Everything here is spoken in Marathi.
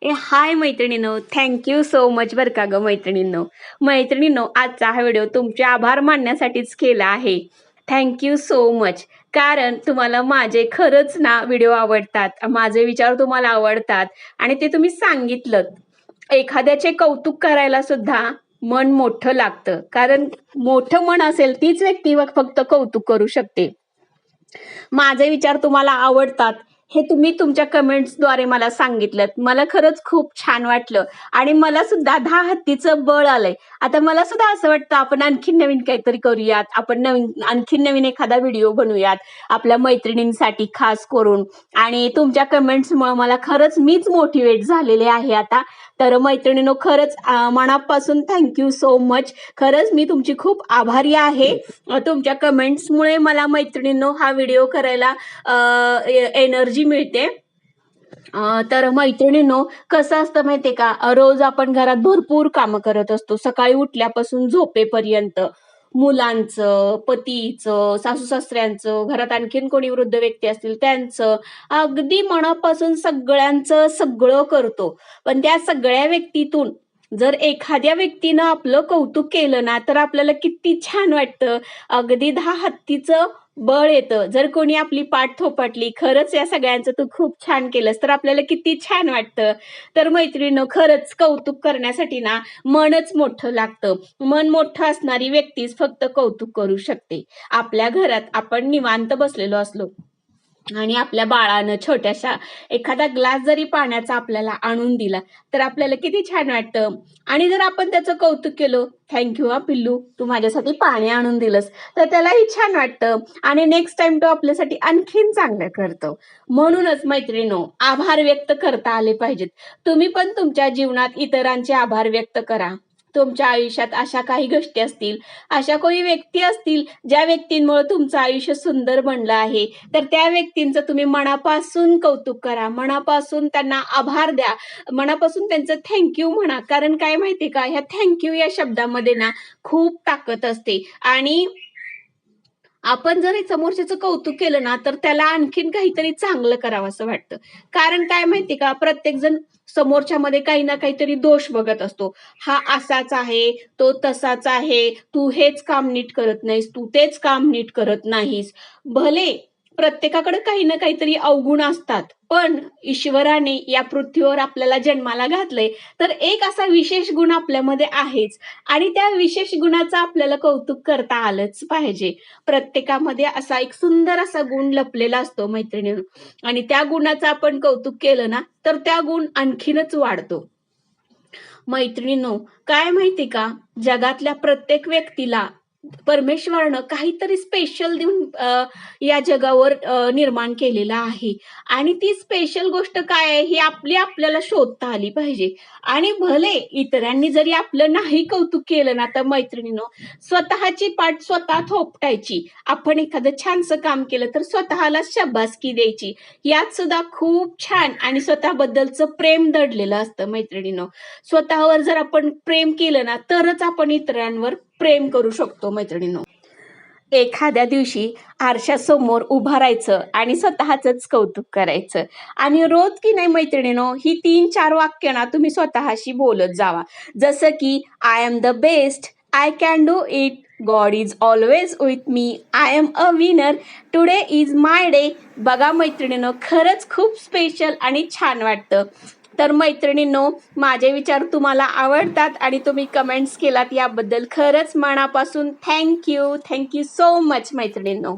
हाय मैत्रिणींनो, थँक्यू सो मच बरं का गं मैत्रिणींनो, आजचा हा व्हिडिओ तुमचे आभार मानण्यासाठीच केला आहे. Thank you so much. कारण तुम्हाला माझे खरंच ना व्हिडिओ आवडतात, माझे विचार तुम्हाला आवडतात आणि ते तुम्ही सांगितलं. एखाद्याचे कौतुक करायला सुद्धा मन मोठं लागतं, कारण मोठं मन असेल तीच व्यक्ती फक्त कौतुक करू शकते. माझे विचार तुम्हाला आवडतात हे तुम्ही तुमच्या कमेंट्सद्वारे मला सांगितलं. मला खरंच खूप छान वाटलं आणि मला सुद्धा 10 हत्तीचं बळ आलंय. आता मला सुद्धा असं वाटतं आपण आणखीन नवीन काहीतरी करूयात. आपण आणखीन नवीन एखादा व्हिडिओ बनवूयात आपल्या मैत्रिणींसाठी खास करून. आणि तुमच्या कमेंट्समुळे मला खरंच मीच मोटिवेट झालेले आहे आता. तर मैत्रिणींनो, खरंच मनापासून थँक्यू सो मच. खरंच मी तुमची खूप आभारी आहे. तुमच्या कमेंट्समुळे मला मैत्रिणींनो हा व्हिडिओ करायला एनर्जी मिळते. तर मैत्रिणींनो, कसं असतं माहितीये का, रोज आपण घरात भरपूर कामं करत असतो, सकाळी उठल्यापासून झोपेपर्यंत. मुलांचं, पतीचं, सासू सासऱ्यांचं, घरात आणखीन कोणी वृद्ध व्यक्ती असतील त्यांचं, अगदी मनापासून सगळ्यांचं सगळं करतो. पण त्या सगळ्या व्यक्तीतून जर एखाद्या व्यक्तीनं आपलं कौतुक केलं ना, तर आपल्याला किती छान वाटतं. अगदी 10 हत्तीचं बळ येतं. जर कोणी आपली पाठ थोपटली, खरंच या सगळ्यांचं तू खूप छान केलंस, तर आपल्याला किती छान वाटतं. तर मैत्रिणींनो, खरंच कौतुक करण्यासाठी ना मनच मोठं लागतं. मन मोठं असणारी व्यक्तीच फक्त कौतुक करू शकते. आपल्या घरात आपण निवांत बसलेलो असलो आणि आपल्या बाळानं छोट्याशा एखादा ग्लास जरी पाण्याचा आपल्याला आणून दिला, तर आपल्याला किती छान वाटतं. आणि जर आपण त्याचं कौतुक केलं, थँक्यू हा पिल्लू, तू माझ्यासाठी पाणी आणून दिलंस, तर त्यालाही छान वाटतं आणि नेक्स्ट टाइम तो आपल्यासाठी आणखीन चांगलं करतो. म्हणूनच मैत्रिणींनो, आभार व्यक्त करता आले पाहिजेत. तुम्ही पण तुमच्या जीवनात इतरांचे आभार व्यक्त करा. तुमच्या आयुष्यात अशा काही गोष्टी असतील, अशा काही व्यक्ती असतील, ज्या व्यक्तींमुळे तुमचं आयुष्य सुंदर बनलं आहे, तर त्या व्यक्तींचं तुम्ही मनापासून कौतुक करा, मनापासून त्यांना आभार द्या, मनापासून त्यांचं थँक्यू म्हणा. कारण काय माहितीये का, ह्या थँक्यू या शब्दामध्ये ना खूप ताकद असते. आणि आपण जर समोरच्याचं कौतुक केलं ना, तर त्याला आणखीन काहीतरी चांगलं करावं असं वाटतं. कारण काय माहिती का, प्रत्येक जण समोरच्यामध्ये काही ना काहीतरी दोष बघत असतो. हा असाच आहे, तो तसाच आहे, तू हेच काम नीट करत नाहीस, तू तेच काम नीट करत नाहीस. भले प्रत्येकाकडे काही ना काहीतरी अवगुण असतात, पण ईश्वराने या पृथ्वीवर आपल्याला जन्माला घातलंय, तर एक असा विशेष गुण आपल्यामध्ये आहेच आणि त्या विशेष गुणाचं आपल्याला कौतुक करता आलंच पाहिजे. प्रत्येकामध्ये असा एक सुंदर असा गुण लपलेला असतो मैत्रिणींनो, आणि त्या गुणाचं आपण कौतुक केलं ना, तर त्या गुण आणखीनच वाढतो. मैत्रिणींनो, काय माहिती का, जगातल्या प्रत्येक व्यक्तीला परमेश्वरानं काहीतरी स्पेशल देऊन या जगावर निर्माण केलेलं आहे. आणि ती स्पेशल गोष्ट काय आहे ही आपल्याला शोधता आली पाहिजे. आणि भले इतरांनी जरी आपलं नाही कौतुक केलं ना, तर मैत्रिणींनो, स्वतःची पाठ स्वतः थोपटायची. आपण एखादं छानसं काम केलं तर स्वतःला शाबासकी द्यायची. यात सुद्धा खूप छान आणि स्वतःबद्दलचं प्रेम दडलेलं असतं मैत्रिणींनो. स्वतःवर जर आपण प्रेम केलं ना, तरच आपण इतरांवर प्रेम करू शकतो मैत्रिणींनो. एखाद्या दिवशी आरशासमोर उभं राहायचं आणि स्वतःचंच कौतुक करायचं. आणि रोज की नाही मैत्रिणींनो, ही 3-4 वाक्य ना तुम्ही स्वतःशी बोलत जावा. जसं की, I am the best, I can do it, God is always with me, I am a winner, today is my day. बघा मैत्रिणींनो, खरंच खूप स्पेशल आणि छान वाटतं. तर मैत्रिणींनो, माझे विचार तुम्हाला आवडतात आणि तुम्ही कमेंट्स केलात याबद्दल खरंच मनापासून थँक्यू सो मच मैत्रिणींनो.